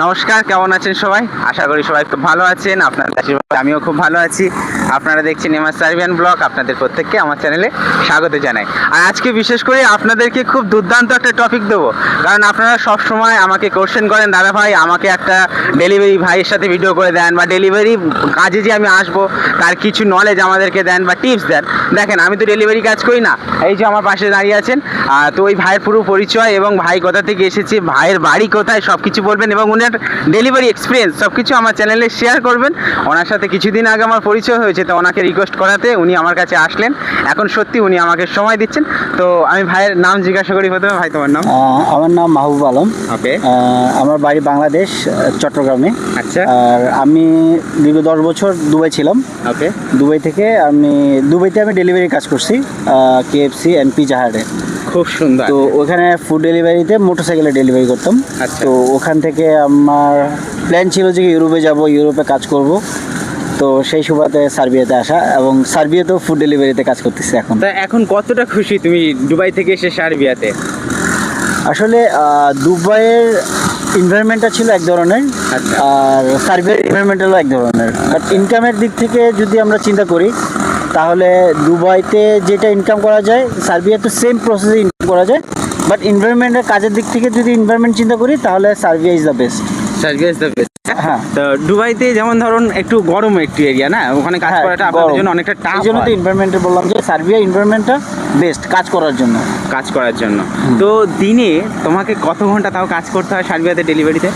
নমস্কার, কেমন আছেন সবাই? আশা করি সবাই খুব ভালো আছেন। আপনাদের আশীর্বাদে আমিও খুব ভালো আছি। আপনারা দেখছেন এমআর সার্বিয়ান ব্লগ। আপনাদের প্রত্যেককে আমার চ্যানেলে স্বাগত জানাই। আর আজকে বিশেষ করে আপনাদেরকে খুব দুর্দান্ত একটা টপিক দেবো, কারণ আপনারা সব সময় আমাকে কোশ্চেন করেন, দাদা ভাই আমাকে একটা ডেলিভারি ভাইয়ের সাথে ভিডিও করে দেন, বা ডেলিভারি কাজে যে আমি আসবো তার কিছু নলেজ আমাদেরকে দেন বা টিপস দেন। দেখেন, আমি তো ডেলিভারি কাজ করি না। এই যে আমার পাশে দাঁড়িয়ে আছেন, তো ওই ভাইয়ের পুরো পরিচয় এবং ভাই কোথা থেকে এসেছে, ভাইয়ের বাড়ি কোথায়, সব কিছু বলবেন এবং উনার ডেলিভারি এক্সপিরিয়েন্স সব কিছু আমার চ্যানেলে শেয়ার করবেন। ওনার সাথে কিছুদিন আগে আমার পরিচয় হয়েছে, তো ওনাকে রিকোয়েস্ট করাতে উনি আমার কাছে আসলেন। এখন সত্যি উনি আমাকে সময় দিচ্ছেন। তো আমি ভাইয়ের নাম জিজ্ঞাসা করি প্রথমে। ভাই, তোমার নাম? আমার নাম মাহবুব আলম। ওকে। আমার বাড়ি বাংলাদেশ, চট্টগ্রামে। আচ্ছা। আর আমি দীর্ঘ 10 বছর দুবাই ছিলাম। ওকে। দুবাইতে আমি ডেলিভারি কাজ করছি, কেএফসি এনপি জাহারে। খুব সুন্দর। তো ওখানে ফুড ডেলিভারিতে মোটরসাইকেলে ডেলিভারি করতাম। আচ্ছা। তো ওখান থেকে আমার প্ল্যান ছিল যে ইউরোপে যাব, ইউরোপে কাজ করব। তো সেই সুবাদে সার্বিয়াতে আসা, এবং সার্বিয়াতেও ফুড ডেলিভারিতে কাজ করতেছি এখন। তা এখন কতটা খুশি তুমি দুবাই থেকে এসে সার্বিয়াতে? আসলে দুবাইয়ের এনভায়রনমেন্টটা ছিল এক ধরনের, আচ্ছা। আর সার্বিয়ার এনভায়রনমেন্টালও এক ধরনের। বাট ইনকামের দিক থেকে যদি আমরা চিন্তা করি, তাহলে দুবাইতে যেটা ইনকাম করা যায় সার্বিয়াতে সেম প্রসেসে ইনকাম করা যায়। বাট এনভায়রনমেন্টের কাজের দিক থেকে যদি এনভায়রনমেন্ট চিন্তা করি, তাহলে Serbia is the best. Serbia is the best. হ্যাঁ। তো দুবাইতে যেমন ধরুন একটু গরম একটু এরিয়া, না? ওখানে কাজ করাটা আপনাদের জন্য অনেকটা টাফ। এই জন্য তো এনভায়রনমেন্টে বললাম যে সার্বিয়া এনভায়রনমেন্টটা বেস্ট কাজ করার জন্য। তো দিনে তোমাকে কত ঘন্টা তাও কাজ করতে হয় সার্বিয়াতে ডেলিভারিতে?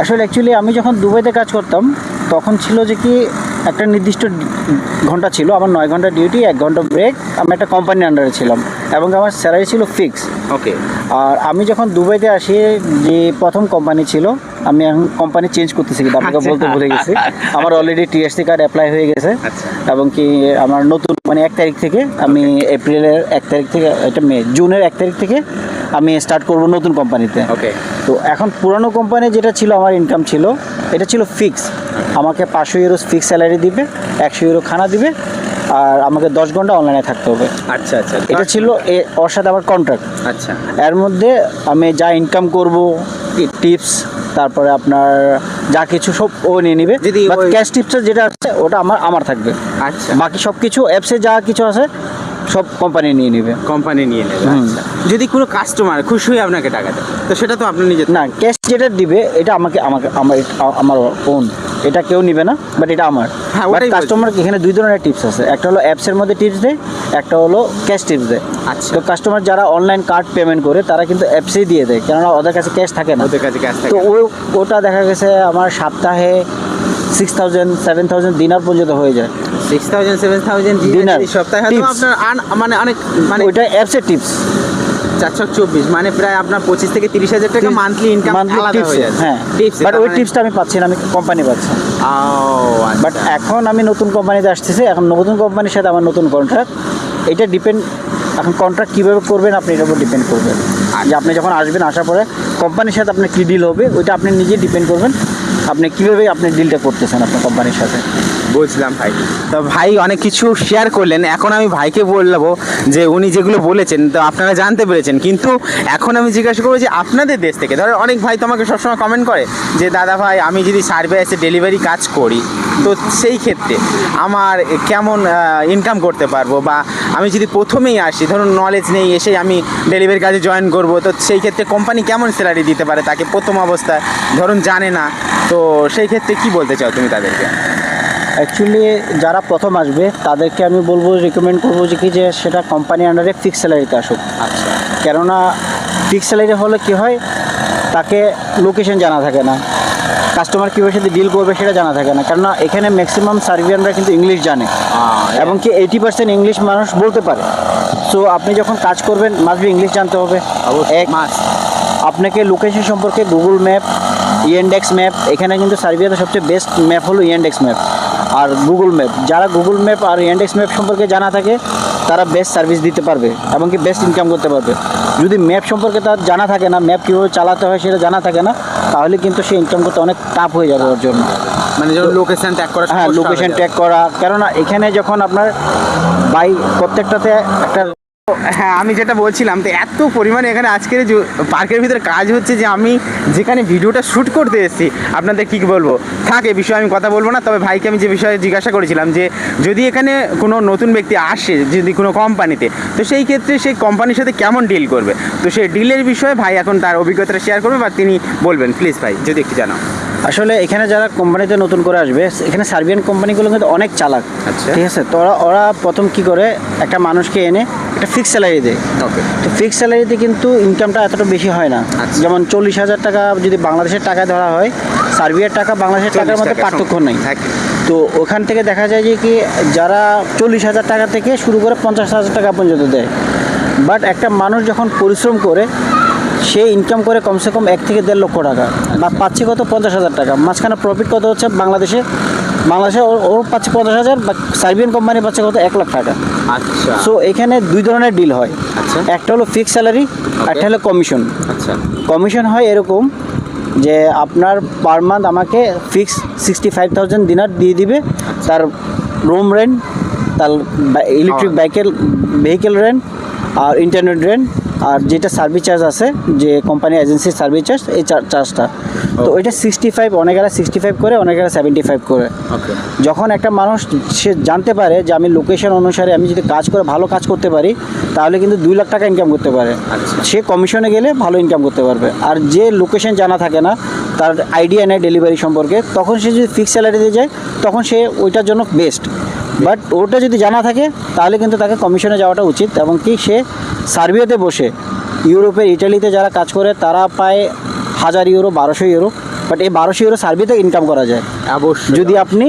আসলে অ্যাকচুয়ালি আমি যখন দুবাইতে কাজ করতাম, তখন ছিল যে কি একটা নির্দিষ্ট ঘন্টা ছিল। আমার 9 ঘন্টা ডিউটি, 1 ঘন্টা ব্রেক। আমি একটা কোম্পানির আন্ডারে ছিলাম এবং আমার স্যালারি ছিল ফিক্স। ওকে। আর আমি যখন দুবাইতে আসি, যে প্রথম কোম্পানি ছিল, আমি এখন কোম্পানি চেঞ্জ করতেছি, কিন্তু আপনাকে বলতে ভুলে গেছি। আমার অলরেডি টিএসসি কার্ড অ্যাপ্লাই হয়ে গেছে। এবং কি আমার নতুন মানে 1 তারিখ থেকে, আমি এপ্রিলের 1 তারিখ থেকে, এটা জুনের 1 তারিখ থেকে আমি স্টার্ট করব নতুন কোম্পানিতে। ওকে। তো এখন পুরানো কোম্পানি যেটা ছিল, আমার ইনকাম ছিল, এটা ছিল ফিক্স। আমাকে 500 ইউরো ফিক্স স্যালারি দিবে, 100 ইউরো খানা দিবে, আর আমাকে 10 ঘন্টা অনলাইনে থাকতে হবে। আচ্ছা আচ্ছা। এটা ছিল ওর সাথে আমার কন্ট্রাক্ট। আচ্ছা। এর মধ্যে আমি যা ইনকাম করব, টিপস, তারপরে আপনার যা কিছু সব ও নিয়ে নিবে। যদি ক্যাশ টিপসের যেটা আছে ওটা আমার থাকবে। আচ্ছা। বাকি সব কিছু অ্যাপসে যা কিছু আছে সব কোম্পানি নিয়ে নেবে। আচ্ছা। যদি কোনো কাস্টমার খুশি হয়ে আপনাকে টাকা দেয়, তো সেটা তো আপনি নিজে না, ক্যাশ যেটা দিবে এটা আমার ওন, এটা কেউ নিবে না, বাট এটা আমার। কাস্টমার এখানে 2 ধরনের টিপস আছে। একটা হলো অ্যাপসের মধ্যে টিপস দেয়, একটা হলো ক্যাশ টিপস দেয়। আচ্ছা। তো কাস্টমার যারা অনলাইন কার্ড পেমেন্ট করে, তারা কিন্তু অ্যাপসেই দিয়ে দেয়, কেননা ওদের কাছে ক্যাশ থাকে না। তো ওটা দেখা গেছে আমার সপ্তাহে 6000 7000 দিনার পর্যন্ত হয়ে যায়। 6000 7000 দিনার সপ্তাহে আপনার মানে অনেক, মানে ওইটা অ্যাপসের টিপস। 424 মানে প্রায় আপনার 25 থেকে 30,000 টাকা মান্থলি ইনকাম আলাদা হয়ে যায়। হ্যাঁ, বাট ওই টিপসটা আমি পাচ্ছি না, আমি কোম্পানি পাচ্ছি। বাট এখন আমি নতুন কোম্পানিতে আসতেছি, এখন নতুন কোম্পানির সাথে আমার নতুন কন্ট্রাক্ট। এটা ডিপেন্ড, এখন কন্ট্রাক্ট কীভাবে করবেন আপনি এটার উপর ডিপেন্ড করবেন। যে আপনি যখন আসবেন, আসার পরে কোম্পানির সাথে আপনার কী ডিল হবে, ওইটা আপনি নিজে ডিপেন্ড করবেন আপনি কীভাবে আপনি ডিলটা করতেছেন আপনার কোম্পানির সাথে। বুঝলাম ভাই। তো ভাই অনেক কিছু শেয়ার করলেন। এখন আমি ভাইকে বলবো যে উনি যেগুলো বলেছেন তো আপনারা জানতে পেরেছেন, কিন্তু এখন আমি জিজ্ঞাসা করবো যে আপনাদের দেশ থেকে ধরো অনেক ভাই তো আমাকে সবসময় কমেন্ট করে যে দাদা ভাই আমি যদি সার্ভে এসে ডেলিভারি কাজ করি, তো সেই ক্ষেত্রে আমার কেমন ইনকাম করতে পারবো, বা আমি যদি প্রথমেই আসি, ধরুন নলেজ নেই, এসে আমি ডেলিভারি কাজে জয়েন করব, তো সেই ক্ষেত্রে কোম্পানি কেমন স্যালারি দিতে পারে তাকে প্রথম অবস্থায়, ধরুন জানে না, তো সেই ক্ষেত্রে কি বলতে চাও তুমি তাদেরকে? অ্যাকচুয়ালি যারা প্রথম আসবে তাদেরকে আমি বলবো, রিকমেন্ড করবো যে কি, যে সেটা কোম্পানি আন্ডারে ফিক্স স্যালারিতে আসুক। আচ্ছা। কেননা ফিক্স স্যালারি হলে কী হয়, তাকে লোকেশন জানা থাকে না, কাস্টমার কীভাবে সাথে ডিল করবে সেটা জানা থাকে না। কেননা এখানে ম্যাক্সিমাম সার্বিয়ানরা কিন্তু ইংলিশ জানে, এবং কি 80% ইংলিশ মানুষ বলতে পারে। সো আপনি যখন কাজ করবেন মাস্ট বি ইংলিশ জানতে হবে। আপনাকে লোকেশন সম্পর্কে গুগল ম্যাপ, ইয়েন্ডেক্স ম্যাপ, এখানে কিন্তু সার্বিয়াতে সবচেয়ে বেস্ট ম্যাপ হলো ইয়েন্ডেক্স ম্যাপ আর গুগল ম্যাপ। যারা গুগল ম্যাপ আর ইয়েন্ডেক্স ম্যাপ সম্পর্কে জানা থাকে, তারা বেস্ট সার্ভিস দিতে পারবে এবং কি বেস্ট ইনকাম করতে পারবে। যদি ম্যাপ সম্পর্কে তার জানা থাকে না, ম্যাপ কীভাবে চালাতে হয় সেটা জানা থাকে না, তাহলে কিন্তু সে ইনকাম করতে অনেক টাফ হয়ে যাবে ওর জন্য। মানে যেমন লোকেশন ট্র্যাক করা। হ্যাঁ, লোকেশন ট্র্যাক করা, কেননা এখানে যখন আপনার প্রত্যেকটাতে একটা হ্যাঁ, আমি যেটা বলছিলাম, তো এত পরিমাণে এখানে আজকের যে পার্কের ভিতরে কাজ হচ্ছে যে আমি যেখানে ভিডিওটা শ্যুট করতে এসেছি আপনাদের কী বলবো, থাক এ বিষয়ে আমি কথা বলবো না। তবে ভাইকে আমি যে বিষয়ে জিজ্ঞাসা করেছিলাম যে যদি এখানে কোনো নতুন ব্যক্তি আসে যদি কোনো কোম্পানিতে, তো সেই ক্ষেত্রে সেই কোম্পানির সাথে কেমন ডিল করবে, তো সেই ডিলের বিষয়ে ভাই এখন তার অভিজ্ঞতাটা শেয়ার করবে বা তিনি বলবেন। প্লিজ ভাই যদি একটু জানাও। আসলে এখানে যারা কোম্পানিতে নতুন করে আসবে, এখানে সার্বিয়ান কোম্পানিগুলো কিন্তু অনেক চালাক। আচ্ছা। ঠিক আছে, তো ওরা প্রথম কি করে, একটা মানুষকে এনে একটা ফিক্স স্যালারি দেয়। ওকে। তো ফিক্স স্যালারিতে কিন্তু ইনকামটা এতটা বেশি হয় না। আচ্ছা। যেমন 40,000 টাকা যদি বাংলাদেশের টাকায় ধরা হয়, সার্বিয়ার টাকা বাংলাদেশের টাকার মধ্যে পার্থক্য নেই। তো ওখান থেকে দেখা যায় যে কি যারা 40,000 টাকা থেকে শুরু করে 50,000 টাকা পর্যন্ত দেয়। বাট একটা মানুষ যখন পরিশ্রম করে, সে ইনকাম করে কমসে কম 1 থেকে 1.5 লক্ষ টাকা, বা পাচ্ছে কত 50,000 টাকা। মাঝখানে প্রফিট কত হচ্ছে বাংলাদেশে ওর পাচ্ছে 50,000, বা সার্বিয়ান কোম্পানি পাচ্ছে কত 1 লাখ টাকা। আচ্ছা। সো এখানে দুই ধরনের ডিল হয়। আচ্ছা। একটা হলো ফিক্স স্যালারি, একটা হলো কমিশন। আচ্ছা। কমিশন হয় এরকম যে আপনার পার মান্থ আমাকে ফিক্স 65,000 দিনার দিয়ে দিবে, তার রুম রেন্ট, তার ইলেকট্রিক ভেহিকেল রেন্ট, আর ইন্টারনেট রেন্ট, আর যেটা সার্ভিস চার্জ আছে, যে কোম্পানি এজেন্সির সার্ভিস চার্জ, এই চার্জটা। তো ওইটা 65, অনেকেরা 65 করে, অনেকেরা 75 করে। ওকে। যখন একটা মানুষ সে জানতে পারে যে আমি লোকেশন অনুসারে আমি যদি কাজ করে ভালো কাজ করতে পারি, তাহলে কিন্তু 2 লাখ টাকা ইনকাম করতে পারে। আচ্ছা। সে কমিশনে গেলে ভালো ইনকাম করতে পারবে। আর যে লোকেশন জানা থাকে না, তার আইডিয়া নেই ডেলিভারি সম্পর্কে, তখন সে যদি ফিক্স স্যালারিতে যায়, তখন সে ওইটার জন্য বেস্ট। বাট ওটা যদি জানা থাকে, তাহলে কিন্তু তাকে কমিশনে যাওয়াটা উচিত। এবং কি সে সার্বিয়াতে বসে, ইউরোপের ইটালিতে যারা কাজ করে তারা পায় 1000 ইউরো, 1200 ইউরো। বাট এই 1200 ইউরো সার্বিয়াতে ইনকাম করা যায় অবশ্যই, যদি আপনি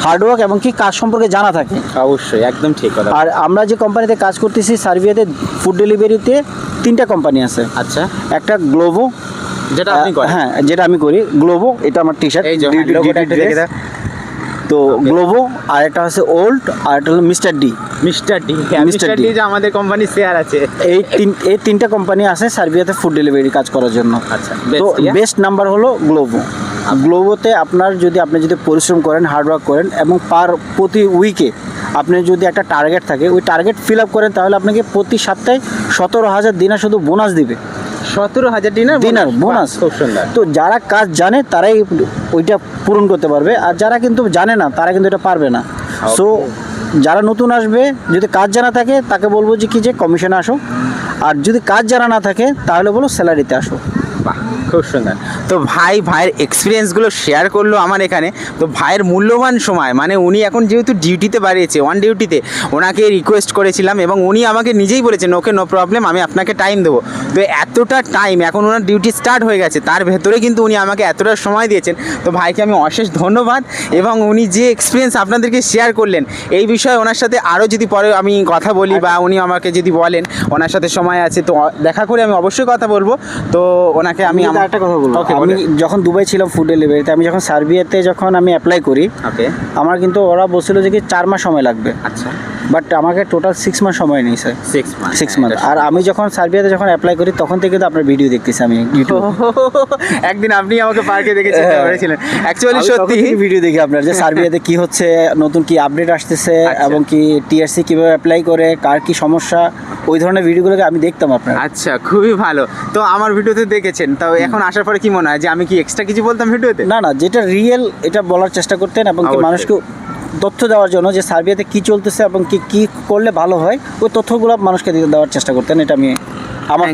হার্ডওয়ার্ক এবং কি কাজ সম্পর্কে জানা থাকে। অবশ্যই, একদম ঠিক কথা। আর আমরা যে কোম্পানিতে কাজ করতেছি সার্বিয়াতে, ফুড ডেলিভারিতে 3টা কোম্পানি আছে। আচ্ছা। একটা গ্লোভো, যেটা আপনি করেন। হ্যাঁ, যেটা আমি করি, গ্লোভো। এটা আমার টি শার্ট, এই যে লোগোটা একটু দেখে দাও। তো গ্লোভো। আর একটা হচ্ছে ওল্ড, আর একটা হলো mister D. Mister D, mister D যে আমাদের কোম্পানির শেয়ার আছে। এই তিনটা কোম্পানি আছে সার্বিয়াতে ফুড ডেলিভারি কাজ করার জন্য। আচ্ছা। তো বেস্ট নাম্বার হলো গ্লোভো। গ্লোভোতে আপনি যদি পরিশ্রম করেন, হার্ডওয়ার্ক করেন, এবং প্রতি উইকে আপনি যদি একটা টার্গেট থাকে, ওই টার্গেট ফিল আপ করেন, তাহলে আপনাকে প্রতি সপ্তাহে 17,000 দিনার শুধু বোনাস দিবে। 17,000 দিনার বোনাস। খুব সুন্দর। তো যারা কাজ জানে তারাই ওইটা পূরণ করতে পারবে, আর যারা কিন্তু জানে না তারা কিন্তু এটা পারবে না। সো যারা নতুন আসবে, যদি কাজ জানা থাকে, তাকে বলবো যে কি যে কমিশনে আসো। আর যদি কাজ জানা না থাকে, তাহলে বলো স্যালারিতে আসো। বাহ, খুব সুন্দর। তো ভাইয়ের এক্সপিরিয়েন্সগুলো শেয়ার করলো আমার এখানে। তো ভাইয়ের মূল্যবান সময়, মানে উনি এখন যেহেতু ডিউটিতে বাড়িয়েছে, অন ডিউটিতে, ওনাকে রিকোয়েস্ট করেছিলাম এবং উনি আমাকে নিজেই বলেছেন ওকে নো প্রবলেম, আমি আপনাকে টাইম দেবো। তো এতটা টাইম, এখন ওনার ডিউটি স্টার্ট হয়ে গেছে, তার ভেতরে কিন্তু উনি আমাকে এতটা সময় দিয়েছেন। তো ভাইকে আমি অশেষ ধন্যবাদ। এবং উনি যে এক্সপিরিয়েন্স আপনাদেরকে শেয়ার করলেন, এই বিষয়ে ওনার সাথে আরও যদি পরে আমি কথা বলি, বা উনি আমাকে যদি বলেন ওনার সাথে সময় আছে, তো দেখা করে আমি অবশ্যই কথা বলবো। তো ওনাকে আমি একটা কথা বলবো, আমি যখন দুবাই ছিলাম ফুড ডেলিভারিতে, আমি যখন সার্বিয়াতে আমি অ্যাপ্লাই করি, ওকে, আমার কিন্তু ওরা বলছিল যে কি 4 মাস সময় লাগবে। আচ্ছা। বাট আমাকে টোটাল 6 মাস সময় নিয়েছে। 6 মাস। আর আমি যখন সার্বিয়াতে অ্যাপ্লাই করি, তখন থেকে তো আপনার ভিডিও দেখতেছি আমি ইউটিউবে। একদিন আপনি আমাকে পার্কে দেখেছেন, অ্যাকচুয়ালি সত্যি ভিডিও দেখি আপনার, যে সার্বিয়াতে কি হচ্ছে, নতুন কি আপডেট আসতেছে, এবং কি টিআরসি কিভাবে অ্যাপ্লাই করে, কার কি সমস্যা, ওই ধরনের ভিডিওগুলোকে আমি দেখতাম আপনার। আচ্ছা, খুবই ভালো। তো আমার ভিডিওতে দেখেছেন, তো এখন আসার পরে কি মনে হয় যে আমি কি এক্সট্রা কিছু বলতাম ভিডিওতে? না, যেটা রিয়েল এটা বলার চেষ্টা করতেন, এবং কি মানুষকে তথ্য দেওয়ার জন্য যে সার্বিয়াতে কী চলতেছে এবং কি করলে ভালো হয়, ওই তথ্যগুলো মানুষকে দেওয়ার চেষ্টা করতেন। এটা আমার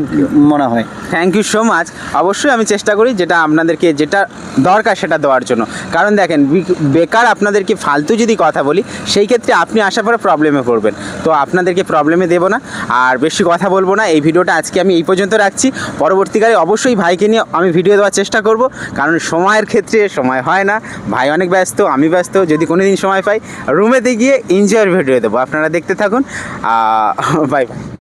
মনে হয়। Thank you so much. অবশ্যই আমি চেষ্টা করি যেটা আপনাদেরকে যেটা দরকার সেটা দেওয়ার জন্য। কারণ দেখেন, বেকার আপনাদেরকে ফালতু যদি কথা বলি, সেই ক্ষেত্রে আপনি আসার পরে প্রবলেমে পড়বেন। তো আপনাদেরকে প্রবলেমে দেবো না, আর বেশি কথা বলবো না। এই ভিডিওটা আজকে আমি এই পর্যন্ত রাখছি। পরবর্তীকালে অবশ্যই ভাইকে নিয়ে আমি ভিডিও দেওয়ার চেষ্টা করব, কারণ সময়ের ক্ষেত্রে সময় হয় না। ভাই অনেক ব্যস্ত, আমি ব্যস্ত। যদি কোনো দিন সময় পাই, রুমেতে গিয়ে এনজয়ের ভিডিও দেবো। আপনারা দেখতে থাকুন। Bye bye.